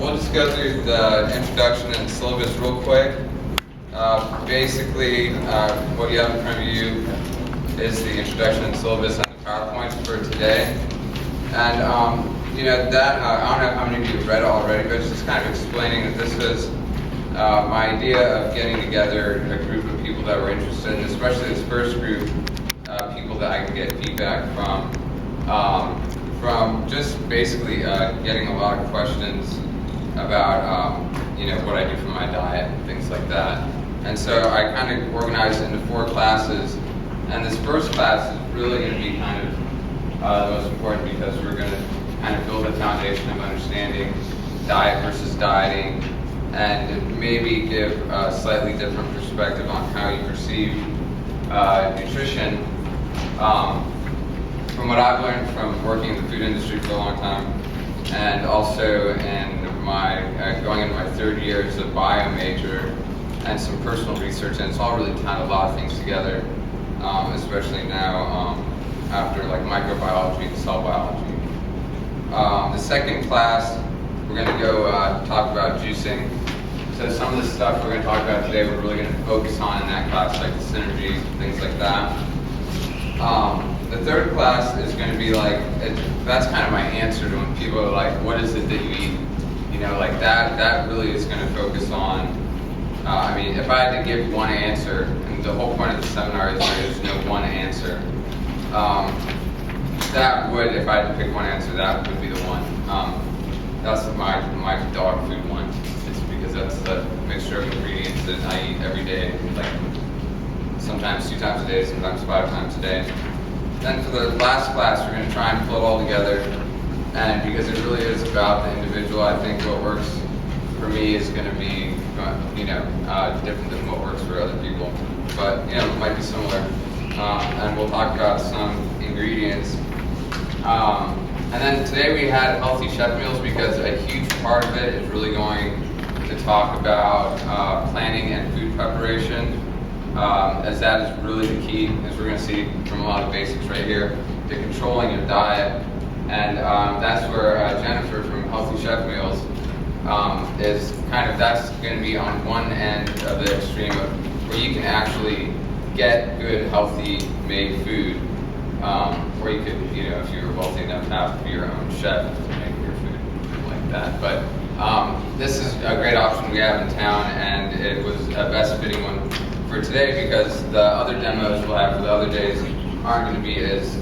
we'll just go through the introduction and syllabus real quick. Basically, what you have in front of you is the introduction and syllabus and the PowerPoints for today. And that I don't know how many of you have read it already, but it's just kind of explaining that this is my idea of getting together a group of people that were interested, and especially this first group, people that I can get feedback from just basically getting a lot of questions about what I do for my diet and things like that. And so I kind of organized it into 4 classes, and this first class is really going to be kind of the most important because we're going to kind of build a foundation of understanding diet versus dieting, and maybe give a slightly different perspective on how you perceive nutrition. From what I've learned from working in the food industry for a long time, and also in my going into my 3rd year as a bio major, and some personal research, and it's all really tied a lot of things together, especially now after like microbiology and cell biology. The second class, we're going to go talk about juicing. So some of the stuff we're going to talk about today, we're really going to focus on in that class, like the synergies and things like that. The 3rd class is going to be like, that's kind of my answer to when people are like, what is it that you eat? Like that really is going to focus on, if I had to give one answer, and the whole point of the seminar is there is no one answer. That would, if I had to pick one answer, that would be the one. That's my dog food one. It's because that's the mixture of ingredients that I eat every day, like sometimes 2 times a day, sometimes 5 times a day. Then for the last class, we're going to try and pull it all together, and because it really is about the individual, I think what works for me is going to be, different than what works for other people. But it might be similar. And we'll talk about some ingredients. And then today we had healthy chef meals because a huge part of it is really going to talk about planning and food preparation, as that is really the key, as we're going to see from a lot of basics right here, to controlling your diet. And that's where Jennifer from Healthy Chef Meals is kind of, that's going to be on one end of the extreme of where you can actually get good, healthy made food. Or you could, if you were wealthy enough, have your own chef to make your food like that. But this is a great option we have in town, and it was a best fitting one for today because the other demos we'll have for the other days aren't going to be as,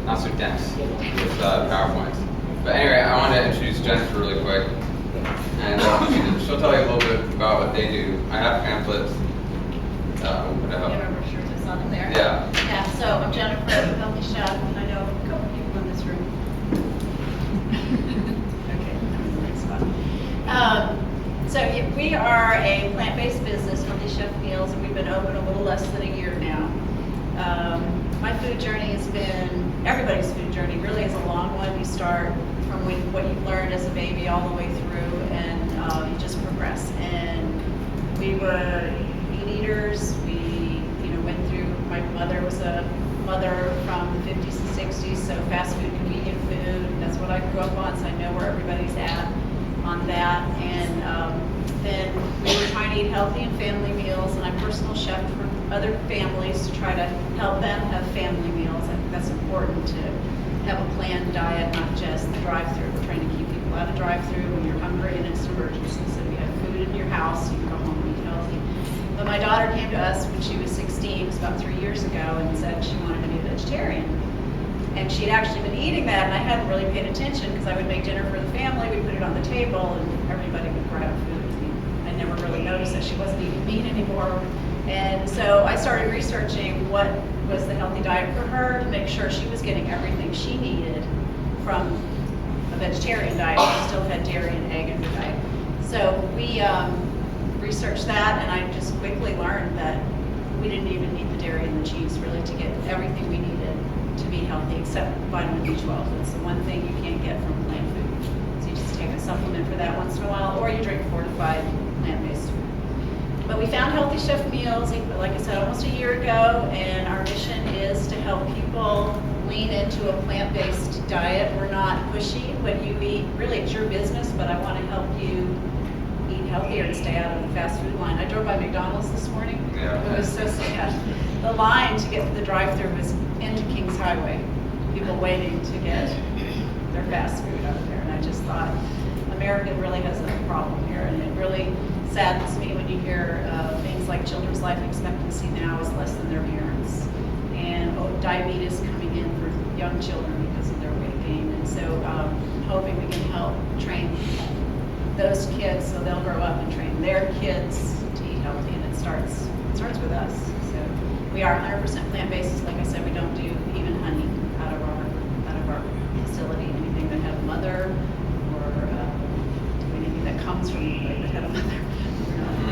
not so dense with PowerPoints. But anyway, I wanted to introduce Jennifer really quick, and she'll tell you a little bit about what they do. I have pamphlets. On there. Yeah. So I'm Jennifer, I'm a healthy chef, and I know a couple people in this room. Okay, that's the next spot. So we are a plant-based business, Healthy Chef Meals, and we've been open a little less than a year now. My food journey has been, everybody's food journey really is a long one. You start from what you've learned as a baby all the way through, and you just progress. And we were meat eaters. Went through, my mother was a mother from the 50s and 60s, so fast food, convenient food, that's what I grew up on, so I know where everybody's at on that. And then we were trying to eat healthy and family meals, and I personal chefed for other families to try to help them have family meals. I think that's important to have a planned diet, not just the drive-through. We're trying to keep people out of drive-through when you're hungry and it's an emergency, so you have food in your house, you can go home and eat healthy. But my daughter came to us when she was 16, it was about 3 years ago, and said she wanted to be a vegetarian. And she'd actually been eating that, and I hadn't really paid attention because I would make dinner for the family, we'd put it on the table, and everybody would grab food. I never really noticed that she wasn't eating meat anymore. And so I started researching what was the healthy diet for her to make sure she was getting everything she needed from a vegetarian diet. She still had dairy and egg in her diet. So we researched that, and I just quickly learned that we didn't even need the dairy and the cheese really to get everything we needed to be healthy, except vitamin B12. It's the one thing you can't get from plant food. So you just take a supplement for that once in a while, or you drink fortified plant-based food. But we found Healthy Chef Meals, like I said, almost a year ago, and our mission is to help people lean into a plant-based diet. We're not pushy. What you eat, really, it's your business, but I want to help you eat healthier and stay out of the fast food line. I drove by McDonald's this morning. Yeah. It was so sad. The line to get to the drive-thru was into Kings Highway. People waiting to get their fast food out there. And I just thought, America really has a problem here. And it really saddens me when you hear things like children's life expectancy now is less than their parents. And diabetes coming in for young children because of their weight gain. And so hoping we can help train those kids so they'll grow up and train their kids to eat healthy. And it starts with us. So we are 100% plant-based. Like I said, we don't do even honey out of our facility. Anything that had a mother or anything that comes from like that had a mother,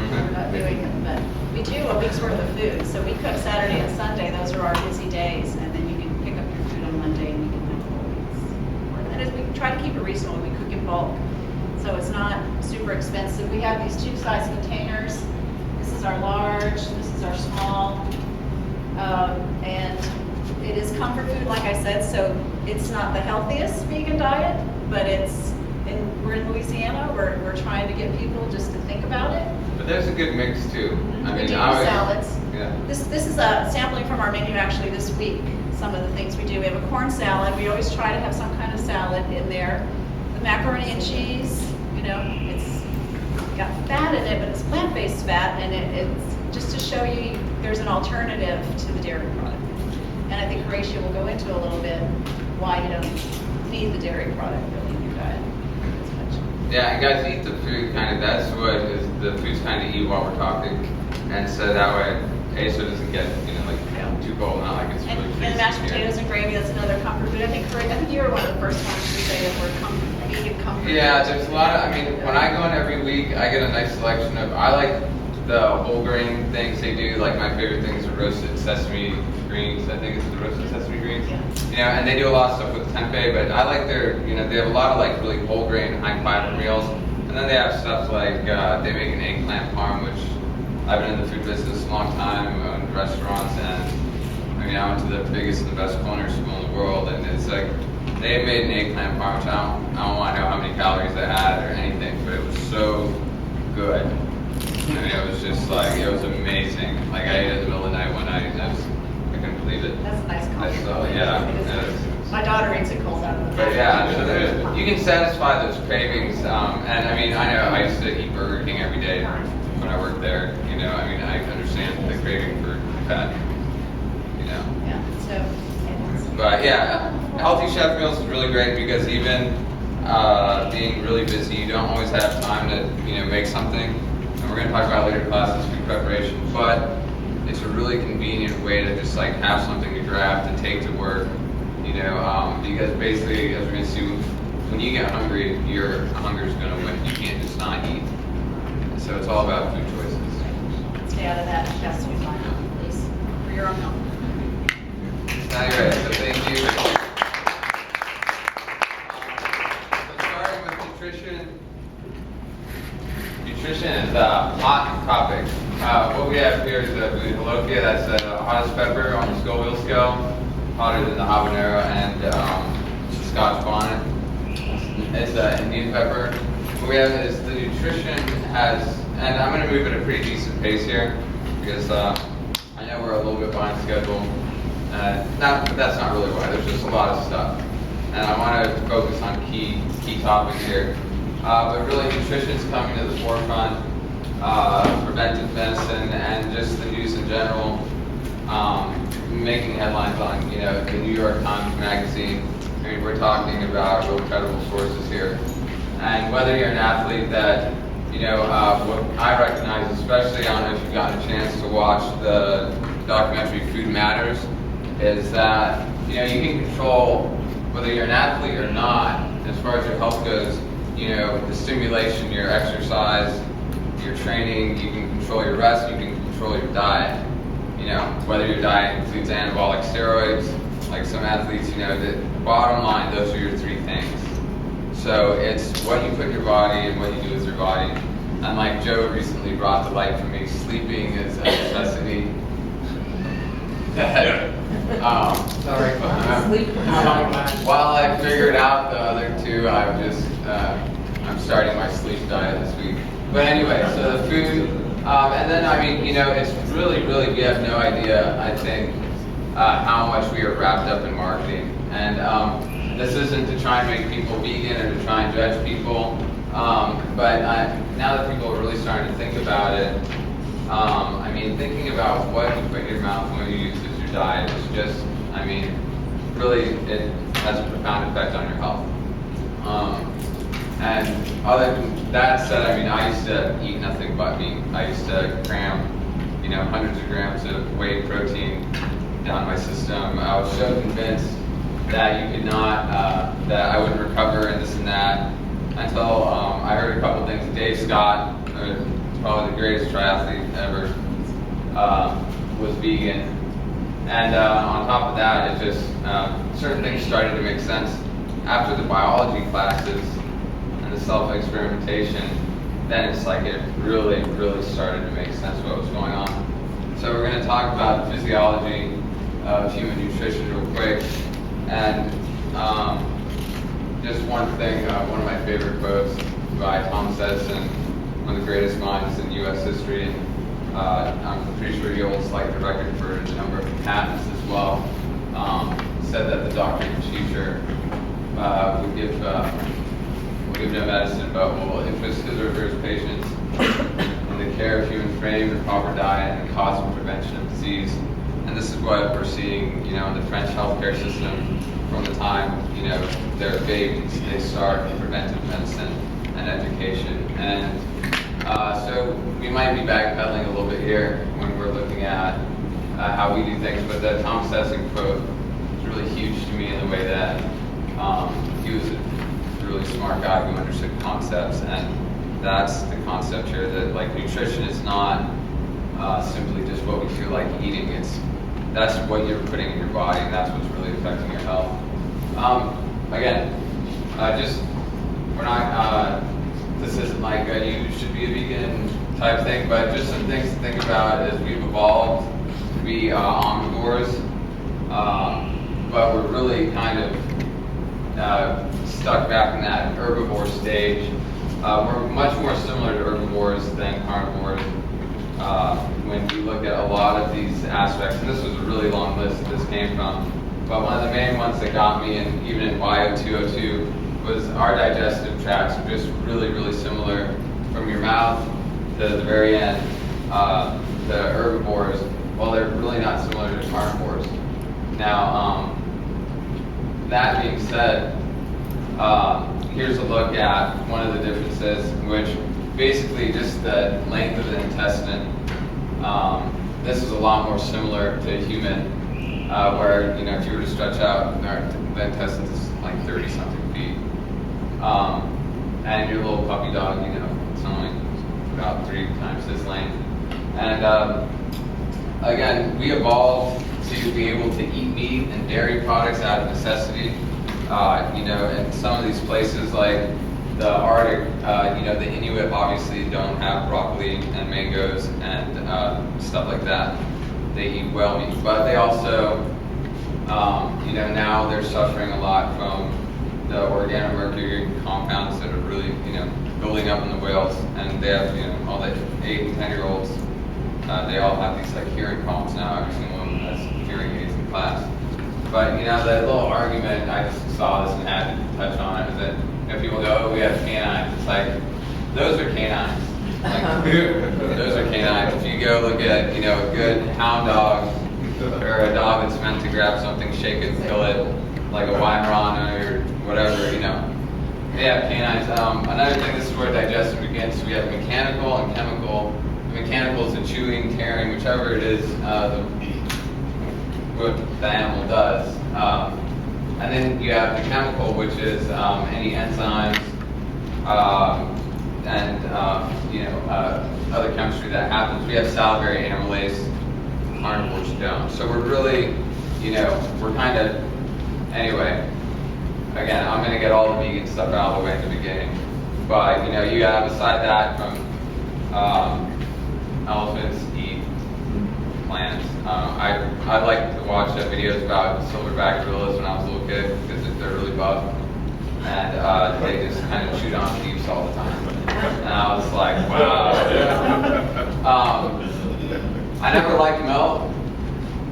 we're not doing it. But we do a week's worth of food. So we cook Saturday and Sunday. Those are our busy days, and then you can pick up your food on Monday and you can have whole weeks. And as we try to keep it reasonable, we cook in bulk, so it's not super expensive. We have these 2-size containers. This is our large. This is our small. And it is comfort food, like I said, so it's not the healthiest vegan diet, but we're in Louisiana, we're trying to get people just to think about it. But there's a good mix too. I We mean, do salads. Yeah. This is a sampling from our menu actually this week, some of the things we do. We have a corn salad. We always try to have some kind of salad in there. The macaroni and cheese, it's got fat in it, but it's plant-based fat, and it's just to show you there's an alternative to the dairy product. And I think Horacio will go into a little bit why you don't need the dairy product really in your diet as much. Yeah, and guys, eat the food kind of, that's what is, the food's kind of eat while we're talking. And so that way, so it doesn't get, too cold, not like it's really And mashed freezing here. potatoes and gravy, that's another comfort food. I think you were one of the first ones to say that we're vegan comfort. Yeah, there's a lot of, when I go in every week, I get a nice selection of, I like the whole grain things they do. Like my favorite things are roasted sesame greens. I think it's the roasted sesame greens. Yeah. And they do a lot of stuff with tempeh, but I like their, they have a lot of like really whole grain, high fiber meals. And then they have stuff like, they make an eggplant parm, which I've been in the food business a long time, owned restaurants, and I went to the biggest and the best culinary school in the world, and it's like, they made an eggplant parm, which I don't want to know how many calories they had or anything, but it was so good. It was just like, it was amazing. Like I ate it in the middle of the night one night, and I couldn't believe it. That's a nice compliment. So, yeah. My daughter eats it cold out of the But yeah, so you can satisfy those cravings, and I know I used to eat Burger King every day when I worked there. I understand the craving for fat. Yeah. So. But yeah, healthy chef meals is really great because even being really busy, you don't always have time to make something. And we're going to talk about later classes, food preparation. But it's a really convenient way to just like have something to grab to take to work. Because basically, as we're going to see, when you get hungry, your hunger is going to win. You can't just not eat. So it's all about food choices. Stay out of that fast food line, please, for your own health. Anyway, so thank you. So starting with nutrition. Nutrition is a hot topic. What we have here is a Halofia, that's the hottest pepper on the Scoville scale, hotter than the habanero, and Scotch bonnet. It's Indian pepper. What we have is the nutrition has, and I'm going to move at a pretty decent pace here because I know we're a little bit behind schedule. But that's not really why. There's just a lot of stuff, and I want to focus on key topics here. But really, nutrition's coming to the forefront. Preventive medicine and just the news in general, making headlines on the New York Times Magazine. We're talking about real credible sources here, and whether you're an athlete that what I recognize, especially I don't know if you've gotten a chance to watch the documentary Food Matters, is that you can control whether you're an athlete or not as far as your health goes. The stimulation, your exercise, your training, you can control your rest, you can control your diet. Whether your diet includes anabolic steroids, like some athletes, the bottom line, those are your three things. So it's what you put in your body and what you do with your body. And like Joe recently brought to light for me, sleeping is a necessity. Sorry. sleep. While I figured out the other two, I'm starting my sleep diet this week. But anyway, so the food, and then I mean, it's really, we have no idea, I think, how much we are wrapped up in marketing. And this isn't to try and make people vegan or to try and judge people, but now that people are really starting to think about it, I mean, thinking about what you put in your mouth and what you use as your diet is just, I mean, really, it has a profound effect on your health. And other than that said, I mean, I used to eat nothing but meat. I used to cram, hundreds of grams of whey protein down my system. I was so convinced that you could not, that I wouldn't recover and this and that, until I heard a couple things. Dave Scott, probably the greatest triathlete ever, was vegan. And on top of that, it just, certain things started to make sense. After the biology classes and the self-experimentation, then it's like it really, started to make sense what was going on. So we're going to talk about the physiology of human nutrition real quick. And just one thing, one of my favorite quotes by Thomas Edison, one of the greatest minds in U.S. history, and I'm pretty sure he holds like the record for the number of patents as well, said that the doctor and teacher would give no medicine, but will interest his or her patients in the care of human frame, the proper diet, and the cause and prevention of disease. And this is what we're seeing, in the French healthcare system from the time, they're babies. They start preventive medicine and education. And so we might be backpedaling a little bit here when we're looking at how we do things, but the Thomas Edison quote is really huge to me in the way that he was a really smart guy who understood concepts, and that's the concept here, that like nutrition is not simply just what we feel like eating. That's what you're putting in your body, and that's what's really affecting your health. Again, we're not, this isn't like you should be a vegan type thing, but just some things to think about as we've evolved to be omnivores, but we're really kind of stuck back in that herbivore stage. We're much more similar to herbivores than carnivores when we look at a lot of these aspects. And this was a really long list that this came from, but one of the main ones that got me, and even in YO202, was our digestive tracts are just really similar from your mouth to the very end. The herbivores, well, they're really not similar to carnivores. Now, that being said, here's a look at one of the differences, which basically just the length of the intestine. This is a lot more similar to human, where if you were to stretch out, the intestines is like 30-something feet. And your little puppy dog, it's only about 3 times this length. And again, we evolved to be able to eat meat and dairy products out of necessity. In some of these places like the Arctic, the Inuit obviously don't have broccoli and mangoes and stuff like that. They eat whale meat, but they also, now they're suffering a lot from the organomercury compounds that are really, building up in the whales, and they have, all the 8 and 10-year-olds, they all have these like hearing problems now. Every single one has hearing aids in class. But the little argument, I just saw this and had to touch on it, is that people go, oh, we have canines. It's like, those are canines. Like, those are canines. If you go look at, a good hound dog, or a dog that's meant to grab something, shake it, kill it, like a Weimaraner or whatever, they have canines. Another thing, this is where digestion begins. So we have mechanical and chemical. The mechanical is the chewing, tearing, whichever it is, what the animal does. And then you have the chemical, which is any enzymes and other chemistry that happens. We have salivary amylase, carnivores don't. So we're really, we're kind of, anyway, again, I'm going to get all the vegan stuff out of the way in the beginning. But, you have, aside that, from elephants eat plants. I like to watch videos about silverback gorillas when I was a little kid because they're really buff, and they just kind of chewed on leaves all the time. And I was like, wow. I never liked milk,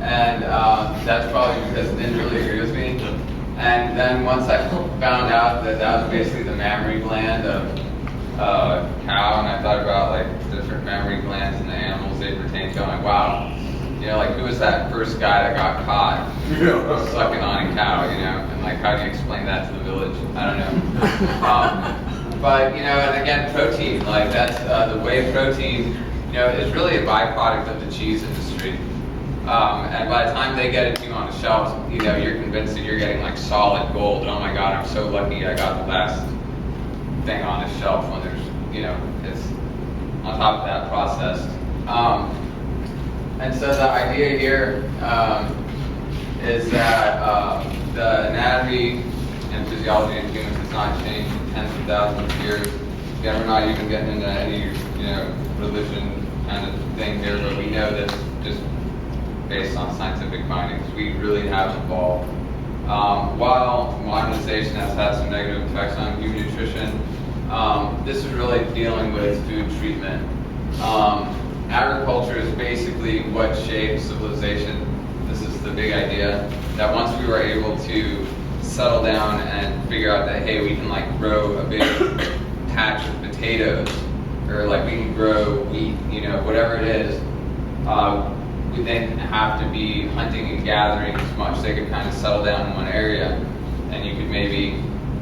and that's probably because it didn't really agree with me. And then once I found out that that was basically the mammary gland of cow, and I thought about like different mammary glands in the animals they pertain to, I'm like, wow, you know, like who was that first guy that got caught sucking on a cow, you know, and like how do you explain that to the village? I don't know. But you know, and again, protein, like that's the whey protein, you know, is really a byproduct of the cheese industry. And by the time they get it to you on the shelves, you know, you're convinced that you're getting like solid gold. Oh my God, I'm so lucky I got the last thing on the shelf when there's, you know, it's on top of that processed. And so the idea here is that the anatomy and physiology in humans has not changed in tens of thousands of years. Again, we're not even getting into any, you know, religion kind of thing here, but we know that just based on scientific findings, we really have evolved. While modernization has had some negative effects on human nutrition, this is really dealing with food treatment. Agriculture is basically what shaped civilization. This is the big idea, that once we were able to settle down and figure out that, hey, we can like grow a big patch of potatoes, or like we can grow wheat, you know, whatever it is, we didn't have to be hunting and gathering as much. They could kind of settle down in one area, and you could maybe,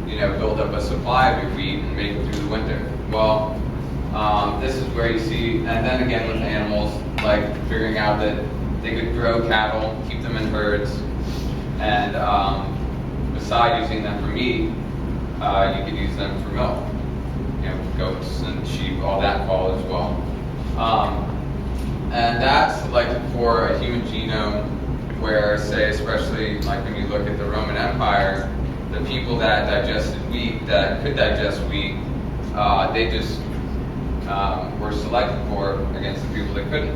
you know, build up a supply of your wheat and make it through the winter. Well, this is where you see, and then again with animals, like figuring out that they could grow cattle, keep them in herds, and beside using them for meat, you could use them for milk. You know, goats and sheep, all that fall as well. And that's like for a human genome where, say, especially like when you look at the Roman Empire, the people that digested wheat, that could digest wheat, they just were selected for against the people that couldn't.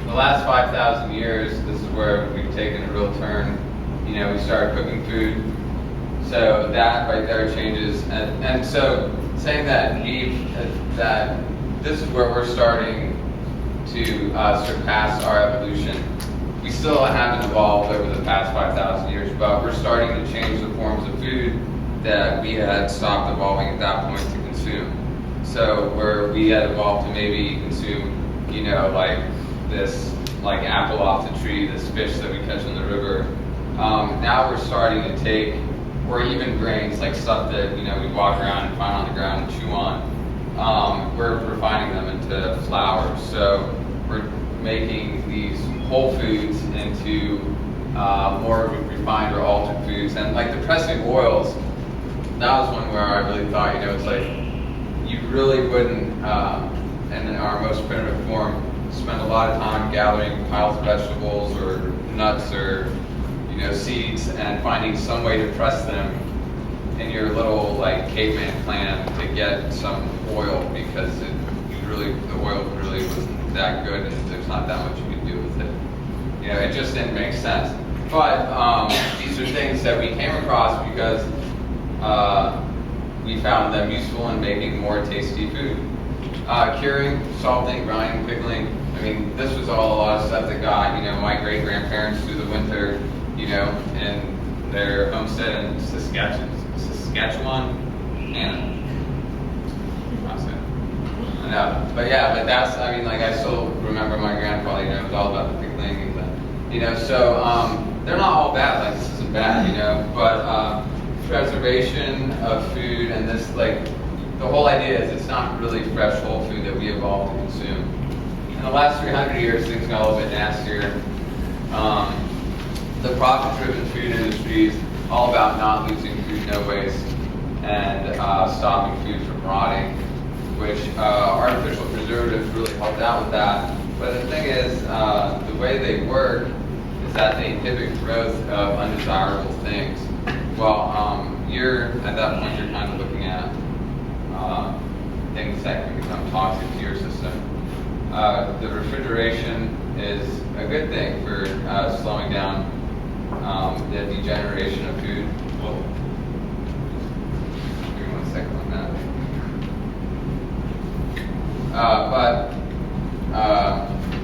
The last 5,000 years, this is where we've taken a real turn. You know, we started cooking food. So that right there changes. And so saying that that this is where we're starting to surpass our evolution. We still haven't evolved over the past 5,000 years, but we're starting to change the forms of food that we had stopped evolving at that point to consume. So where we had evolved to maybe consume, you know, like this, like apple off the tree, this fish that we catch in the river. Now we're starting to take, or even grains, like stuff that, you know, we walk around and find on the ground and chew on. We're refining them into flour. So we're making these whole foods into more refined or altered foods. And like the pressing oils, that was one where I really thought, you know, it's like you really wouldn't, in our most primitive form, spend a lot of time gathering piles of vegetables or nuts or, you know, seeds and finding some way to press them in your little like caveman clan to get some oil, because the oil really wasn't that good and there's not that much you can do with it. You know, it just didn't make sense. But these are things that we came across because we found them useful in making more tasty food. Curing, salting, grinding, pickling. I mean, this was all a lot of stuff that got, you know, my great-grandparents through the winter, you know, in their homestead in Saskatchewan, Anna. I know, but yeah, but that's, I mean, like I still remember my grandfather, you know, it was all about the pickling and the, you know, so they're not all bad, like this isn't bad, you know, but preservation of food and this, like, the whole idea is it's not really fresh whole food that we evolved to consume. In the last 300 years, things got a little bit nastier. The profit-driven food industry is all about not losing food, no waste, and stopping food from rotting, which artificial preservatives really helped out with that. But the thing is, the way they work is that they inhibit growth of undesirable things. Well, at that point, you're kind of looking at things that can become toxic to your system. the refrigeration is a good thing for slowing down the degeneration of food. Whoa. Give me 1 second on that.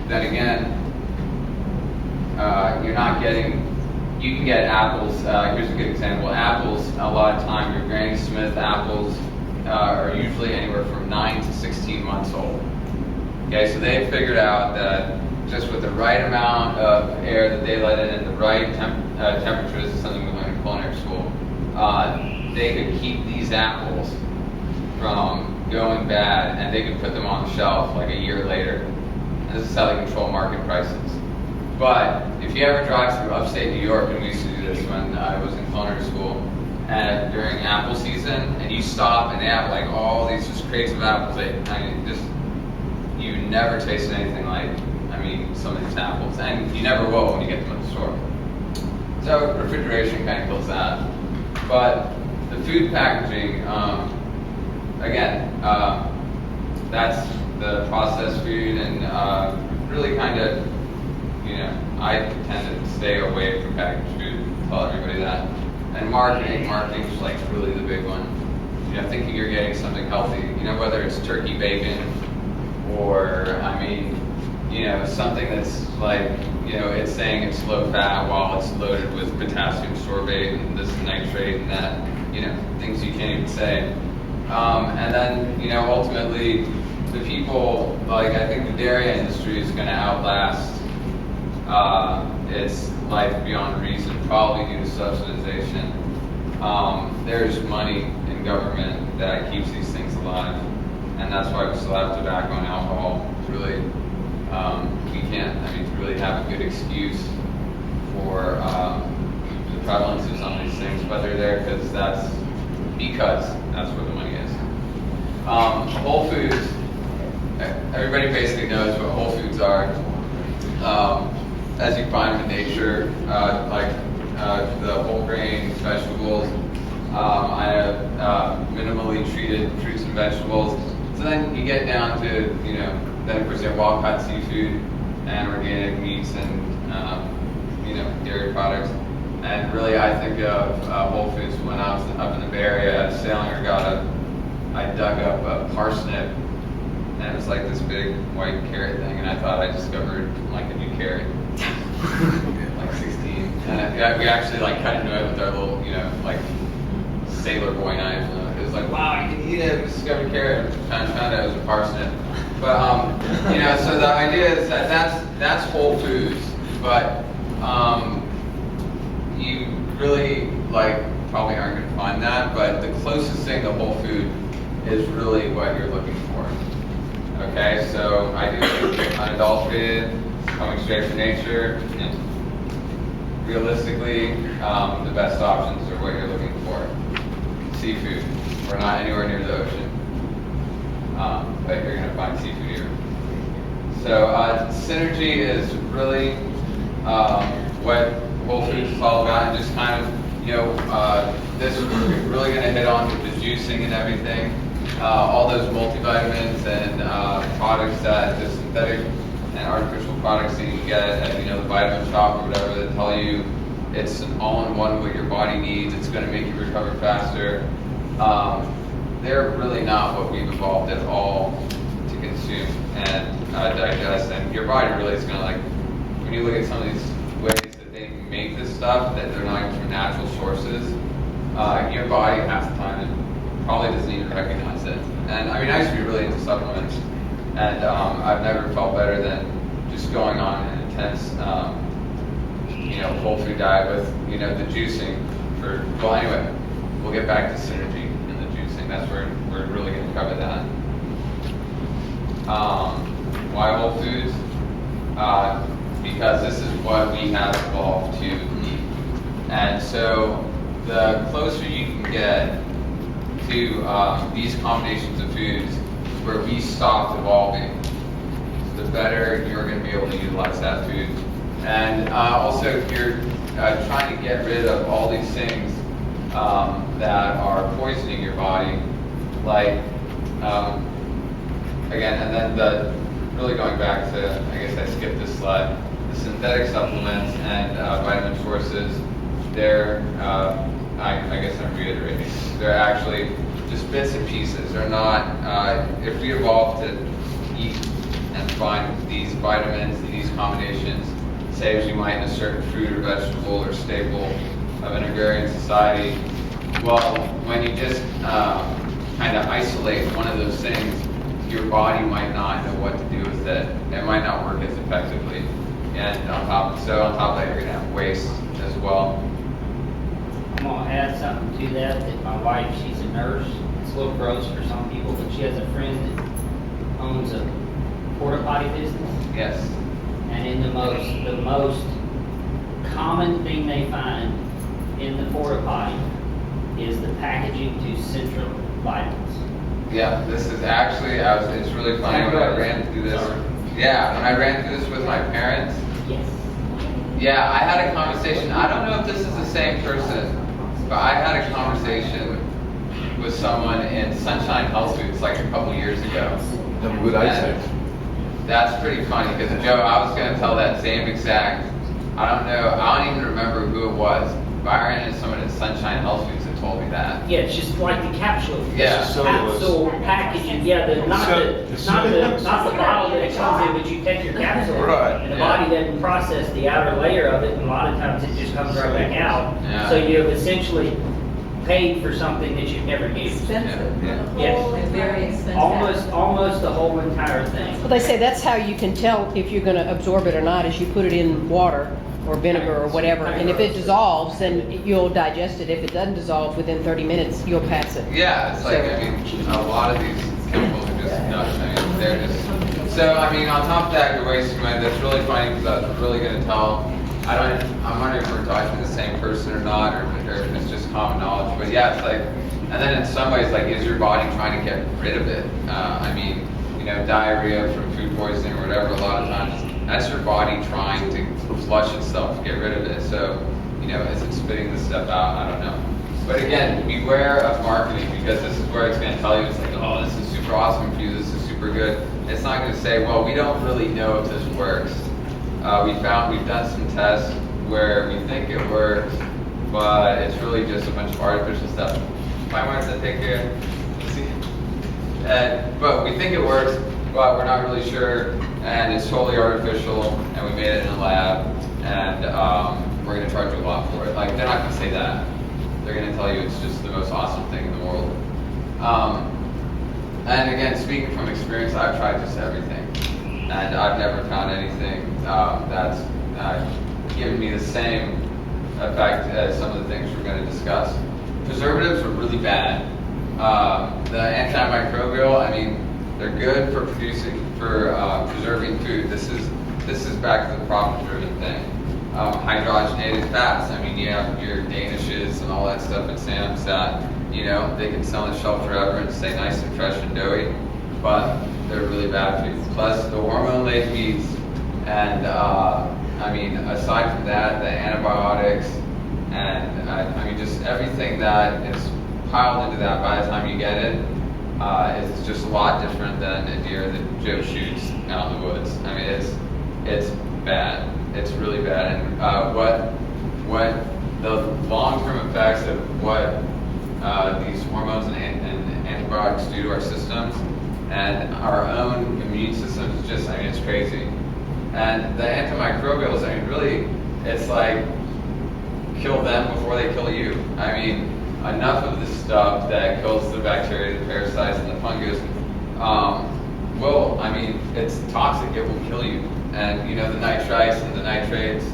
Then again, you're not getting, you can get apples. Here's a good example. Apples, a lot of time, your Granny Smith apples are usually anywhere from 9 to 16 months old. Okay, so they figured out that just with the right amount of air that they let in and the right temperature, this is something we learned in culinary school, they could keep these apples from going bad, and they could put them on the shelf like a year later. And this is how they control market prices. But if you ever drive through upstate New York, and we used to do this when I was in culinary school, and during apple season, and you stop and they have like all these just crates of apples, you never tasted anything like, some of these apples, and you never will when you get them at the store. So refrigeration kind of kills that. But the food packaging, again, that's the processed food, and really kind of, I tend to stay away from packaged food, tell everybody that. And marketing is like really the big one. Thinking you're getting something healthy, whether it's turkey bacon or, something that's like, it's saying it's low fat while it's loaded with potassium sorbate and this nitrate and that, things you can't even say. And then, ultimately, the people, like, I think the dairy industry is going to outlast its life beyond reason, probably due to subsidization. There's money in government that keeps these things alive, and that's why we still have tobacco and alcohol. It's really, we can't, to really have a good excuse for the prevalence of some of these things, but they're there because that's where the money is. Whole Foods, everybody basically knows what Whole Foods are. As you find them in nature, the whole grain vegetables, I have minimally treated fruits and vegetables. So then you get down to, then of course you have wild caught seafood and organic meats and, dairy products. And really I think of Whole Foods when I was up in the Bay Area at a sailing regatta. I dug up a parsnip, and it was like this big white carrot thing, and I thought I discovered like a new carrot. Like 16. And we actually like cut into it with our little, like sailor boy knife. It was like, wow, you can eat it. We discovered carrot. Found out it was a parsnip. But so the idea is that that's Whole Foods, but you really probably aren't going to find that. But the closest thing to whole food is really what you're looking for. Okay, so I do unadulterated, coming straight from nature. And realistically, the best options are what you're looking for. Seafood. We're not anywhere near the ocean, but you're going to find seafood here. So synergy is really what Whole Foods is all about, and just kind of, this we're really going to hit on with the juicing and everything. All those multivitamins and products that the synthetic and artificial products that you can get at the vitamin shop or whatever that tell you it's an all-in-one what your body needs, it's going to make you recover faster. They're really not what we've evolved at all to consume and digest. And your body really is going to when you look at some of these ways that they make this stuff, that they're not from natural sources, your body half the time probably doesn't even recognize it. And I used to be really into supplements, and I've never felt better than just going on an intense, whole food diet with, the juicing anyway, we'll get back to synergy in the juicing. That's where we're really going to cover that. Why Whole Foods? Because this is what we have evolved to eat. And so the closer you can get to these combinations of foods where we stopped evolving, the better you're going to be able to utilize that food. And also, if you're trying to get rid of all these things that are poisoning your body, again, and then really going back to, I guess I skipped this slide, the synthetic supplements and vitamin sources, they're, I guess I'm reiterating, they're actually just bits and pieces. They're not, if we evolved to eat and find these vitamins, these combinations, say as you might in a certain fruit or vegetable or staple of an agrarian society, well, when you just kind of isolate one of those things, your body might not know what to do with it. It might not work as effectively. And on top of that, you're gonna have waste as well. I'm gonna add something to that, that my wife, she's a nurse. It's a little gross for some people, but she has a friend that owns a porta potty business. Yes. And in the most common thing they find in the porta potty is the packaging to Central Vitamins. Yeah, this is actually, it's really funny when I ran through this. Yeah, when I ran through this with my parents. Yes. Yeah, I had a conversation. I don't know if this is the same person, but I had a conversation with someone in Sunshine Health Foods like a couple years ago. Have good eyesight. That's pretty funny because Joe, I was going to tell that same exact. I don't even remember who it was, but I ran into someone at Sunshine Health Foods that told me that. Yeah, it's just like the capsule. Yeah. Capsule packaging. Yeah, not the bottle that it comes in, but you take your capsule. Right. And the Yeah. body doesn't process the outer layer of it, and a lot of times it just comes right back out. Yeah. So you've essentially paid for something that you've never used. Expensive. Yeah. Yes. Very expensive. Almost the whole entire thing. Well, they say that's how you can tell if you're going to absorb it or not, is you put it in water or vinegar or whatever, and if it dissolves, then you'll digest it. If it doesn't dissolve within 30 minutes, you'll pass it. Yeah, it's like, I mean, a lot of these chemicals are just nuts. I mean, they're just, so, I mean, on top of that, your waste command, that's really funny because I was really going to tell, I'm wondering if we're talking to the same person or not, or if it's just common knowledge, but yeah, it's like, and then in some ways, like, is your body trying to get rid of it? I mean, you know, diarrhea from food poisoning or whatever, a lot of times, that's your body trying to flush itself, to get rid of it. So, you know, is it spitting this stuff out? I don't know. But again, beware of marketing because this is where it's going to tell you, it's like, oh, this is super awesome for you, this is super good. It's not going to say, well, we don't really know if this works. We've done some tests where we think it works, but it's really just a bunch of artificial stuff. My wife said, take care. But we think it works, but we're not really sure, and it's totally artificial, and we made it in a lab, and we're going to charge you a lot for it. Like, they're not going to say that. They're going to tell you it's just the most awesome thing in the world. And again, speaking from experience, I've tried just everything, and I've never found anything that's given me the same effect as some of the things we're going to discuss. Preservatives are really bad. The antimicrobial, I mean, they're good for preserving food. This is back to the profit-driven thing. Hydrogenated fats. I mean, you have your Danishes and all that stuff at Sam's that, you know, they can sell on the shelf forever and stay nice and fresh and doughy, but they're really bad for you. Plus the hormone-laden meats, and I mean, aside from that, the antibiotics, and I mean, just everything that is piled into that by the time you get it, is just a lot different than a deer that Joe shoots out in the woods. I mean, it's bad. It's really bad. And what the long-term effects of what these hormones and antibiotics do to our systems and our own immune systems, just, I mean, it's crazy. And the antimicrobials, I mean, really, it's like kill them before they kill you. I mean, enough of the stuff that kills the bacteria, the parasites, and the fungus, I mean, it's toxic, it will kill you. And, you know, the nitrites and the nitrates,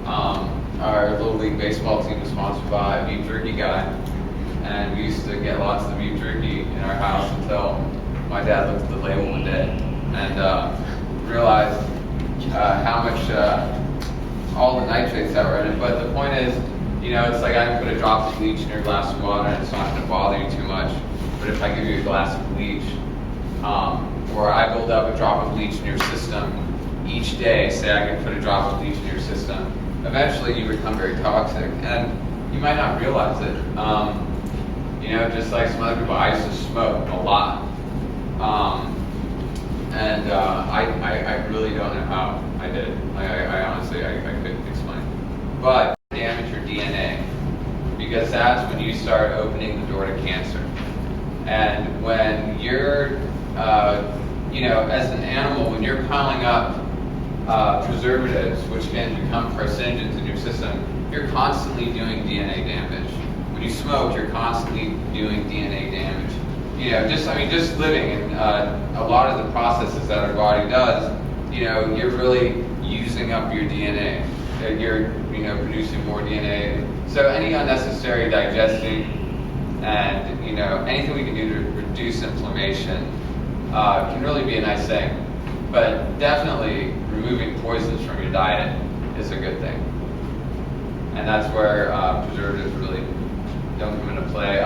our Little League Baseball team was sponsored by a beef jerky guy. And we used to get lots of beef jerky in our house until my dad looked at the label one day and realized how much, all the nitrates that were in it. But the point is, you know, it's like I can put a drop of bleach in your glass of water and it's not going to bother you too much. But if I give you a glass of bleach, or I build up a drop of bleach in your system each day, say I can put a drop of bleach in your system, eventually you become very toxic. And you might not realize it. You know, just like some other people, I used to smoke a lot. And I really don't know how I did it. I honestly, I couldn't explain. But damage your DNA, because that's when you start opening the door to cancer. And when you're, as an animal, when you're piling up preservatives, which can become carcinogens in your system, you're constantly doing DNA damage. When you smoke, you're constantly doing DNA damage. Just living and a lot of the processes that our body does, you're really using up your DNA. You're, producing more DNA. So any unnecessary digesting and, anything we can do to reduce inflammation can really be a nice thing. But definitely removing poisons from your diet is a good thing. And that's where preservatives really don't come into play.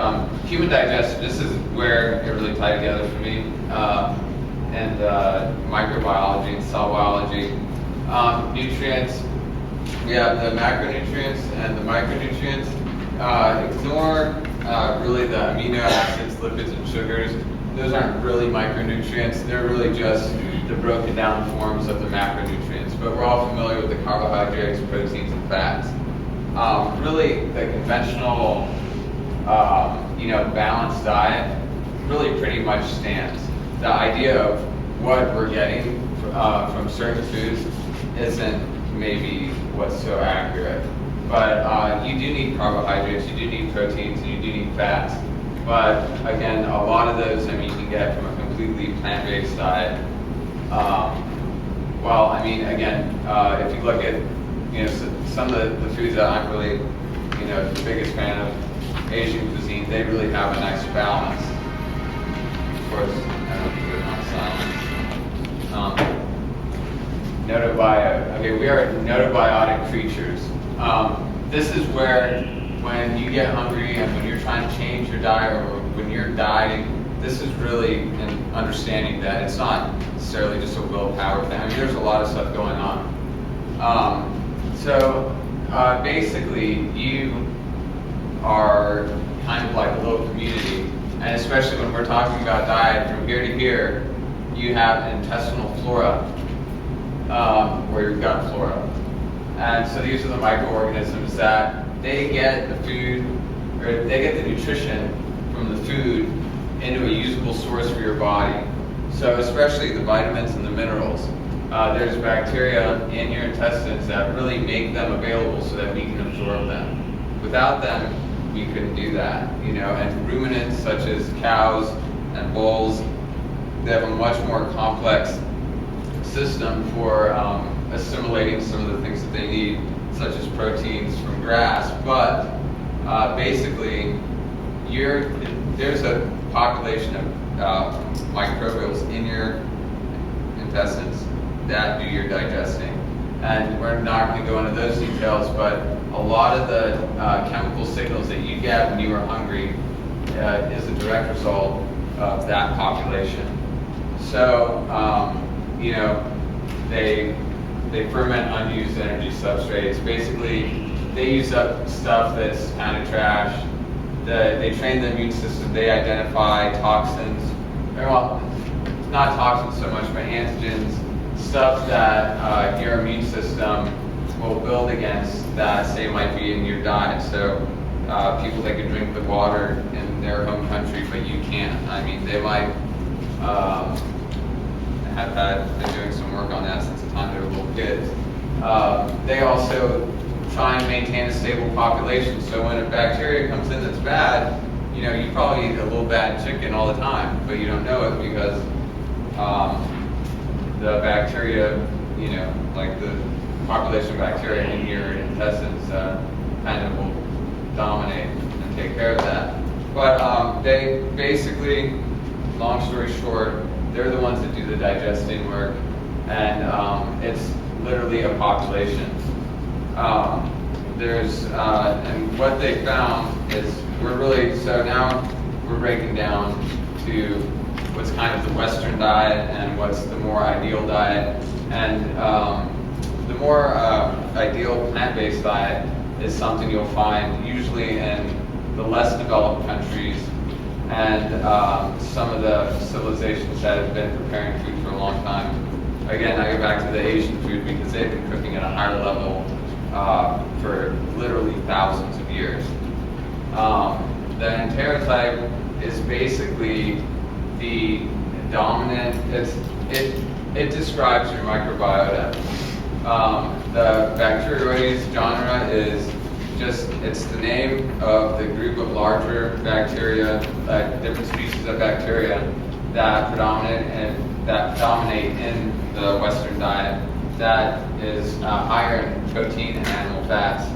Human digestion, this is where it really tied together for me. And microbiology and cell biology. Nutrients, we have the macronutrients and the micronutrients. Ignore really the amino acids, lipids, and sugars. Those aren't really micronutrients. They're really just the broken down forms of the macronutrients. But we're all familiar with the carbohydrates, proteins, and fats. Really, the conventional, balanced diet really pretty much stands. The idea of what we're getting from certain foods isn't maybe what's so accurate. But you do need carbohydrates, you do need proteins, and you do need fats. But again, a lot of those, you can get from a completely plant-based diet. If you look at, some of the foods that I'm really, the biggest fan of, Asian cuisine, they really have a nice balance. Of course, I don't put it on silent. We are notobiotic creatures. This is where, when you get hungry and when you're trying to change your diet or when you're dieting, this is really an understanding that it's not necessarily just a willpower thing. There's a lot of stuff going on. Basically, you are kind of like a little community, and especially when we're talking about diet, from here to here, you have intestinal flora, or your gut flora. And so these are the microorganisms that they get the food, or they get the nutrition from the food into a usable source for your body. So especially the vitamins and the minerals. There's bacteria in your intestines that really make them available so that we can absorb them. Without them, we couldn't do that. And ruminants such as cows and bulls, they have a much more complex system for assimilating some of the things that they need, such as proteins from grass. But basically, there's a population of microbials in your intestines that do your digesting. And we're not going to go into those details, but a lot of the chemical signals that you get when you are hungry is a direct result of that population. So, they ferment unused energy substrates. Basically, they use up stuff that's kind of trash. They train the immune system. They identify toxins, well, not toxins so much, but antigens, stuff that your immune system will build against that, say, might be in your diet. So people that can drink the water in their home country, but you can't. They might have been doing some work on that since the time they were little kids. They also try and maintain a stable population. So when a bacteria comes in that's bad, you probably eat a little bad chicken all the time, but you don't know it because the bacteria, like the population of bacteria in your intestines kind of will dominate and take care of that. But they basically, long story short, they're the ones that do the digesting work, and it's literally a population. And what they found is now we're breaking down to what's kind of the Western diet and what's the more ideal diet. And the more ideal plant-based diet is something you'll find usually in the less developed countries. and some of the civilizations that have been preparing food for a long time. Again, I go back to the Asian food because they've been cooking at a higher level for literally thousands of years. The enterotype is basically the dominant, it describes your microbiota. The Bacteroides genre is just, it's the name of the group of larger bacteria, different species of bacteria that dominate in the Western diet. That is higher in protein and animal fats.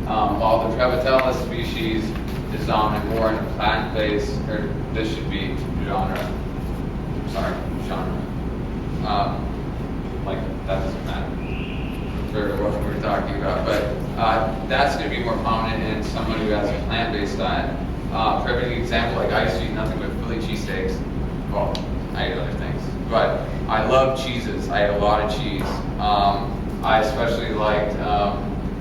While the Prevotella species is dominant more in plant-based, or this should be genre. Like, that doesn't matter for what we're talking about, but that's going to be more prominent in someone who has a plant-based diet. Perfect example, like I used to eat nothing but Philly cheesesteaks. Well, I ate other things, but I love cheeses. I ate a lot of cheese. I especially liked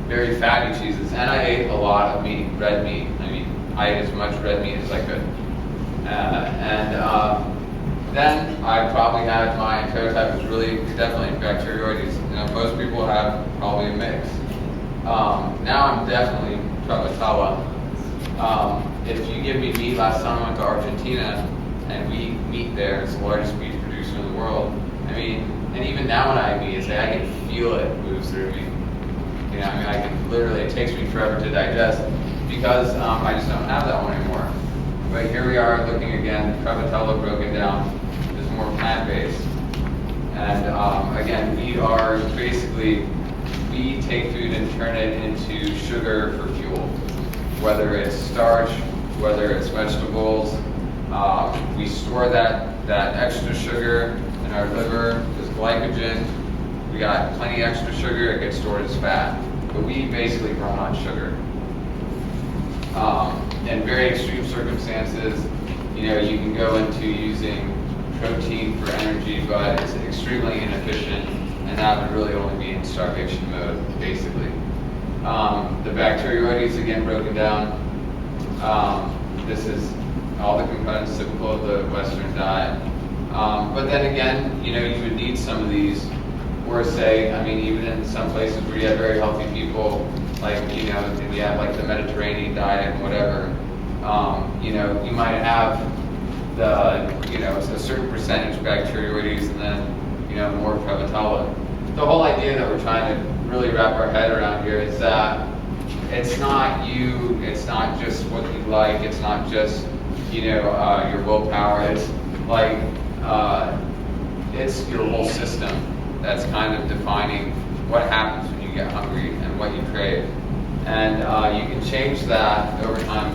very fatty cheeses, and I ate a lot of meat, red meat. I mean, I ate as much red meat as I could. Then I probably had my enterotype was really definitely Bacteroides. You know, most people have probably a mix. Now I'm definitely Prevotella. If you give me meat, last time I went to Argentina and we eat meat there, it's the largest beef producer in the world. I mean, and even now when I eat meat, I can feel it moves through me. You know, I mean, I can literally, it takes me forever to digest because I just don't have that one anymore. But here we are looking again, Prevotella broken down is more plant-based. And again, we are basically, we take food and turn it into sugar for fuel. Whether it's starch, whether it's vegetables, we store that extra sugar in our liver as glycogen. We got plenty extra sugar, it gets stored as fat. But we basically run on sugar. In very extreme circumstances, you know, you can go into using protein for energy, but it's extremely inefficient, and that would really only be in starvation mode, basically. The Bacteroides, again, broken down. This is all the components typical of the Western diet. But then again, you know, you would need some of these, or say, I mean, even in some places where you have very healthy people, like, you know, we have like the Mediterranean diet and whatever, you know, you might have you know, a certain percentage Bacteroides and then, you know, more Prevotella. The whole idea that we're trying to really wrap our head around here is that it's not you, it's not just what you like, it's not just, you know, your willpower, it's like, it's your whole system that's kind of defining what happens when you get hungry and what you crave. And you can change that over time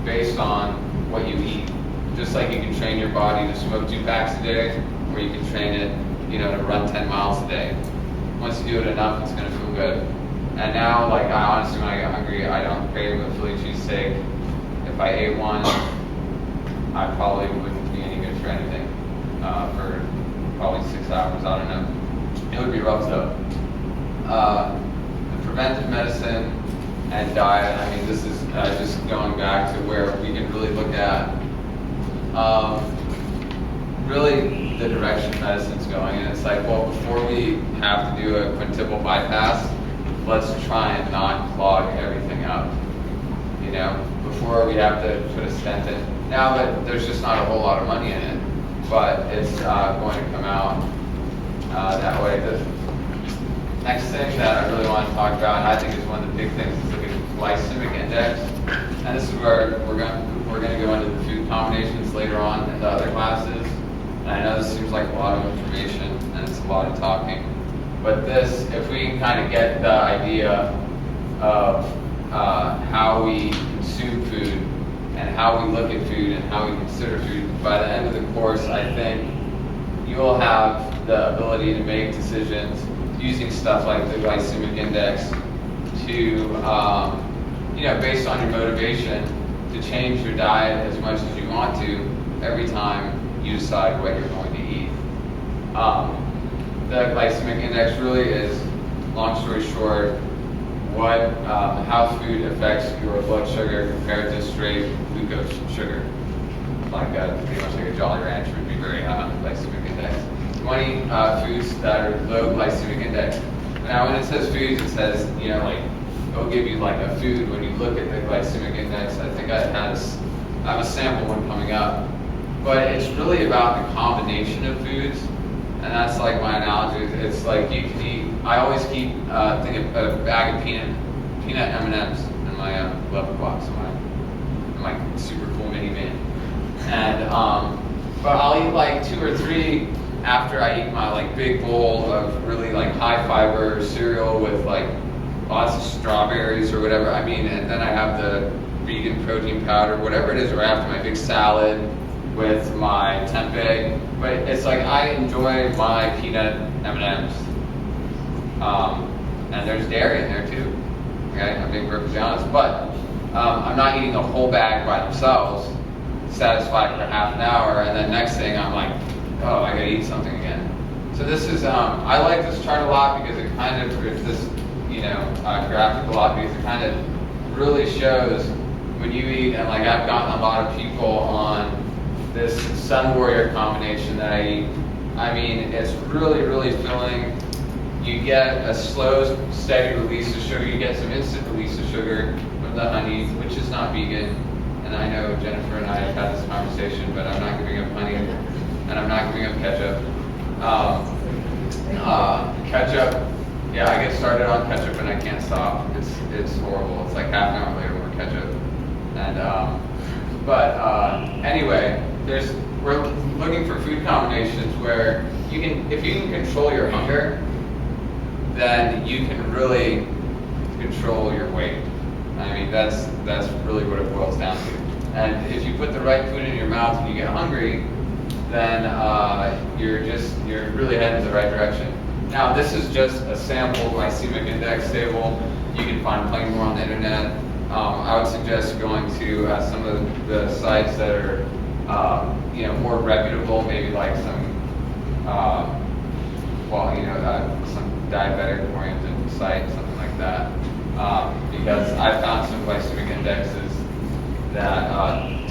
based on what you eat. Just like you can train your body to smoke 2 packs a day, or you can train it, you know, to run 10 miles a day. Once you do it enough, it's going to feel good. And now, like, I honestly, when I get hungry, I don't crave a Philly cheesesteak. If I ate one, I probably wouldn't be any good for anything for probably 6 hours. I don't know. It would be rough though. The preventive medicine and diet. I mean, this is just going back to where we can really look at really the direction medicine's going. And it's like, well, before we have to do a quintuple bypass, let's try and not clog everything up. You know, before we have to put a stent in. Now that there's just not a whole lot of money in it, but it's going to come out that way. The next thing that I really want to talk about, and I think is one of the big things, is looking at glycemic index. And this is where we're going to go into the food combinations later on in the other classes. And I know this seems like a lot of information and it's a lot of talking, but this, if we can kind of get the idea of how we consume food and how we look at food and how we consider food, by the end of the course, I think you will have the ability to make decisions using stuff like the glycemic index to, you know, based on your motivation, to change your diet as much as you want to every time you decide what you're going to eat. The glycemic index really is, long story short, how food affects your blood sugar compared to straight glucose sugar. Like pretty much like a Jolly Rancher would be very high on the glycemic index. 20 foods that are low glycemic index. Now when it says foods, it says, like, it'll give you like a food when you look at the glycemic index. I think I have a sample one coming up. But it's really about the combination of foods. And that's like my analogy. It's like you can eat, I always keep a bag of peanut M&Ms in my glove box, in my super cool minivan. And, but I'll eat like 2 or 3 after I eat my like big bowl of really like high fiber cereal with like lots of strawberries or whatever. I mean, and then I have the vegan protein powder, whatever it is, or after my big salad with my tempeh. But it's like I enjoy my peanut M&Ms. And there's dairy in there too. Okay, I'm being perfectly honest. But I'm not eating a whole bag by themselves, satisfied for half an hour, and then next thing I'm like, oh, I gotta eat something again. So this is, I like this chart a lot because it kind of, this, graphic a lot because it kind of really shows when you eat, and like I've gotten a lot of people on this Sun Warrior combination that I eat. I mean, it's really, really filling. You get a slow, steady release of sugar. You get some instant release of sugar from the honey, which is not vegan. And I know Jennifer and I have had this conversation, but I'm not giving up honey, and I'm not giving up ketchup. Ketchup, yeah, I get started on ketchup and I can't stop. It's horrible. It's like half an hour later more ketchup. And anyway, we're looking for food combinations where if you can control your hunger, then you can really control your weight. I mean, that's really what it boils down to. And if you put the right food in your mouth when you get hungry, then you're really heading in the right direction. Now, this is just a sample glycemic index table. You can find plenty more on the internet. I would suggest going to some of the sites that are more reputable, maybe like some some diabetic-oriented site, something like that. Because I found some glycemic indexes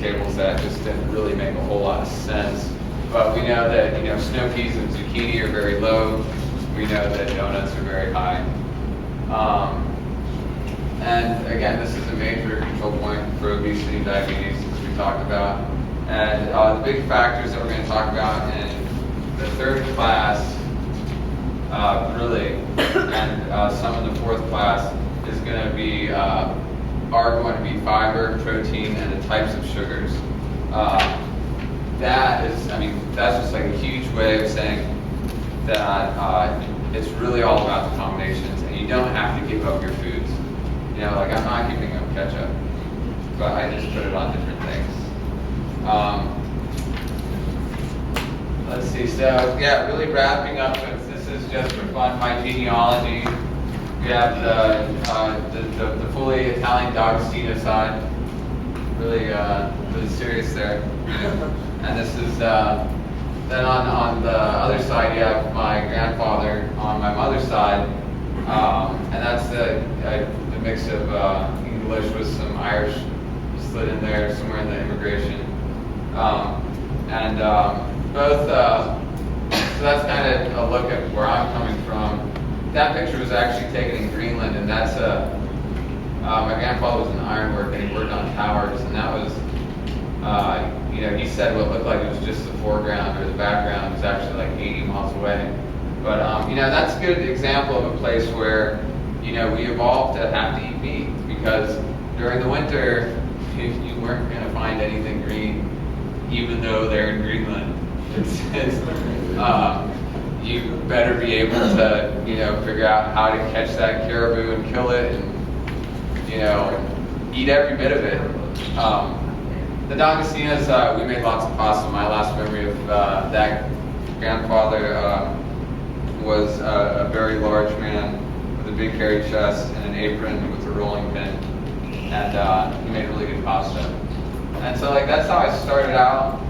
tables that just didn't really make a whole lot of sense. But we know that snow peas and zucchini are very low. We know that donuts are very high. And again, this is a major control point for obesity and diabetes, as we talked about. And the big factors that we're going to talk about in the third class, really, and some in the fourth class, is going to be fiber, protein, and the types of sugars. That's just like a huge way of saying that it's really all about the combinations, and you don't have to give up your foods. Like I'm not giving up ketchup, but I just put it on different things. Let's see, so yeah, really wrapping up, this is just for fun, my genealogy. We have the fully Italian D'Agostino side, really serious there. And this is, then on the other side you have my grandfather on my mother's side, and that's the mix of English with some Irish slid in there somewhere in the immigration. So that's kind of a look at where I'm coming from. That picture was actually taken in Greenland, and that's my grandfather was in ironwork and he worked on towers, and that was, he said what looked like it was just the foreground or the background was actually like 80 miles away. But that's a good example of a place where we evolved to have to eat meat, because during the winter you weren't going to find anything green, even though they're in Greenland. You better be able to, figure out how to catch that caribou and kill it, and, eat every bit of it. The D'Agostinos, we made lots of pasta. My last memory of that grandfather was a very large man with a big hairy chest and an apron with a rolling pin, and he made really good pasta. And so, that's how I started out.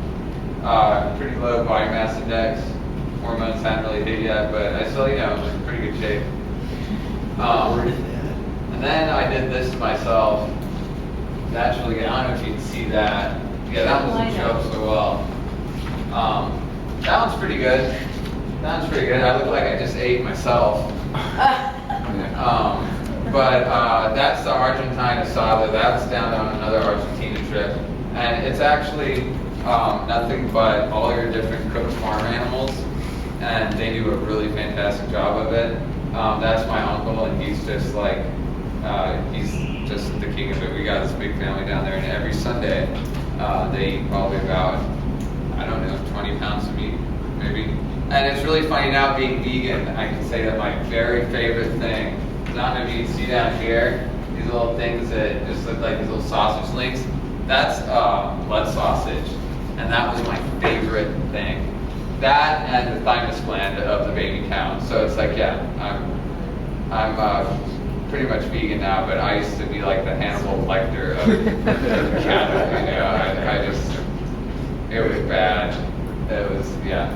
Pretty low body mass index. Hormones hadn't really hit yet, but I still, was in pretty good shape. And then I did this myself. That's really good. I don't know if you can see that. Yeah, that doesn't show up so well. That one's pretty good. That one's pretty good. I look like I just ate myself. That's the Argentine asado. That's down on another Argentina trip. And it's actually nothing but all your different cooked farm animals. And they do a really fantastic job of it. That's my uncle, and he's just like, he's just the king of it. We got this big family down there, and every Sunday they eat probably about, I don't know, 20 pounds of meat, maybe. And it's really funny now being vegan, I can say that my very favorite thing, I don't know if you can see down here, these little things that just look like these little sausage links, that's blood sausage. And that was my favorite thing. That and the thymus gland of the baby cow. So it's like, yeah, I'm pretty much vegan now, but I used to be like the Hannibal Lecter of cattle, you know, I just, it was bad. It was, yeah.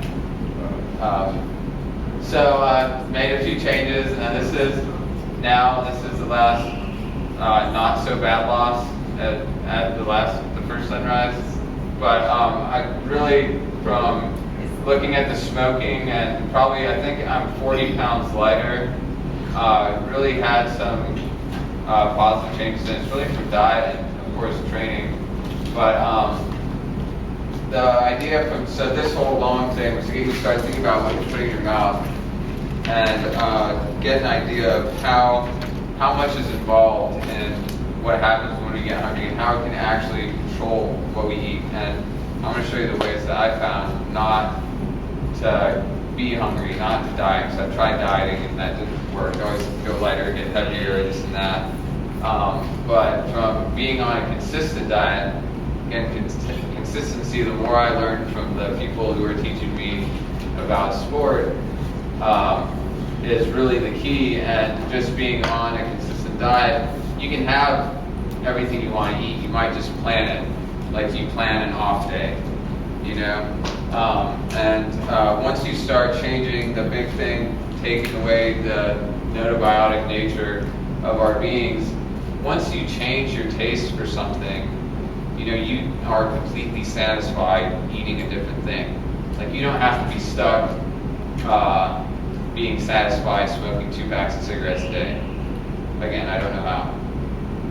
Made a few changes, and then this is the last not so bad loss at the first sunrise. But I really, from looking at the smoking, and probably I think I'm 40 pounds lighter, really had some positive changes, and it's really from diet and of course training. But the idea so this whole long thing was to get you to start thinking about what you're putting in your mouth, and get an idea of how much is involved in what happens when we get hungry, and how we can actually control what we eat. And I'm going to show you the ways that I found not to be hungry, not to diet, because I've tried dieting and that didn't work. I always go lighter, get heavier, this and that. But from being on a consistent diet, and consistency, the more I learned from the people who are teaching me about sport, is really the key. And just being on a consistent diet, you can have everything you want to eat. You might just plan it, like you plan an off day, you know? Once you start changing, the big thing, taking away the notobiotic nature of our beings, once you change your taste for something, you know, you are completely satisfied eating a different thing. Like, you don't have to be stuck being satisfied smoking 2 packs of cigarettes a day. Again, I don't know how,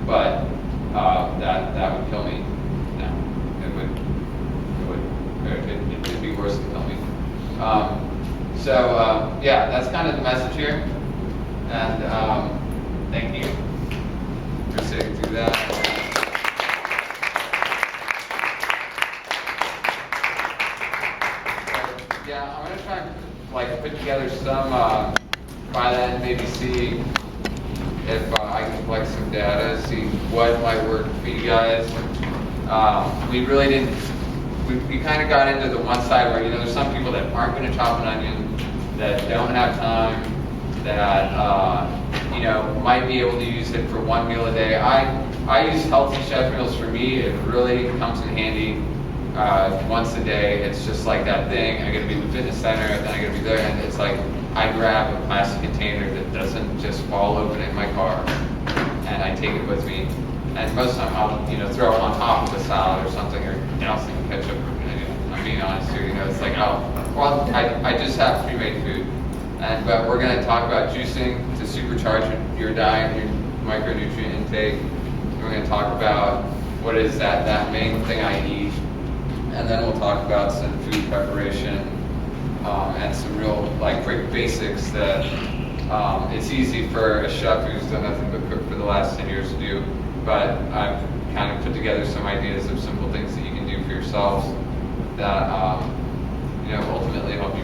but that would kill me. No, it'd be worse than kill me. Yeah, that's kind of the message here, and thank you for sitting through that. Yeah, I'm gonna try and put together some, by then maybe see if I can collect some data, see what might work for you guys. We really didn't, we kind of got into the one side where, you know, there's some people that aren't gonna chop an onion, that don't have time, that, you know, might be able to use it for 1 meal a day. I use healthy chef meals. For me, it really comes in handy. Once a day, it's just like that thing. I gotta be in the fitness center, then I gotta be there, and it's like I grab a plastic container that doesn't just fall open in my car, and I take it with me. And most of the time, I'll, you know, throw it on top of a salad or something, or douse it in ketchup. I'm being honest here, you know, it's like I just have pre-made food, but we're gonna talk about juicing to supercharge your diet, your micronutrient intake. We're gonna talk about what is that main thing I eat. And then we'll talk about some food preparation and some real quick basics that it's easy for a chef who's done nothing but cook for the last 10 years to do. But I've kind of put together some ideas of simple things that you can do for yourselves that you know, ultimately help you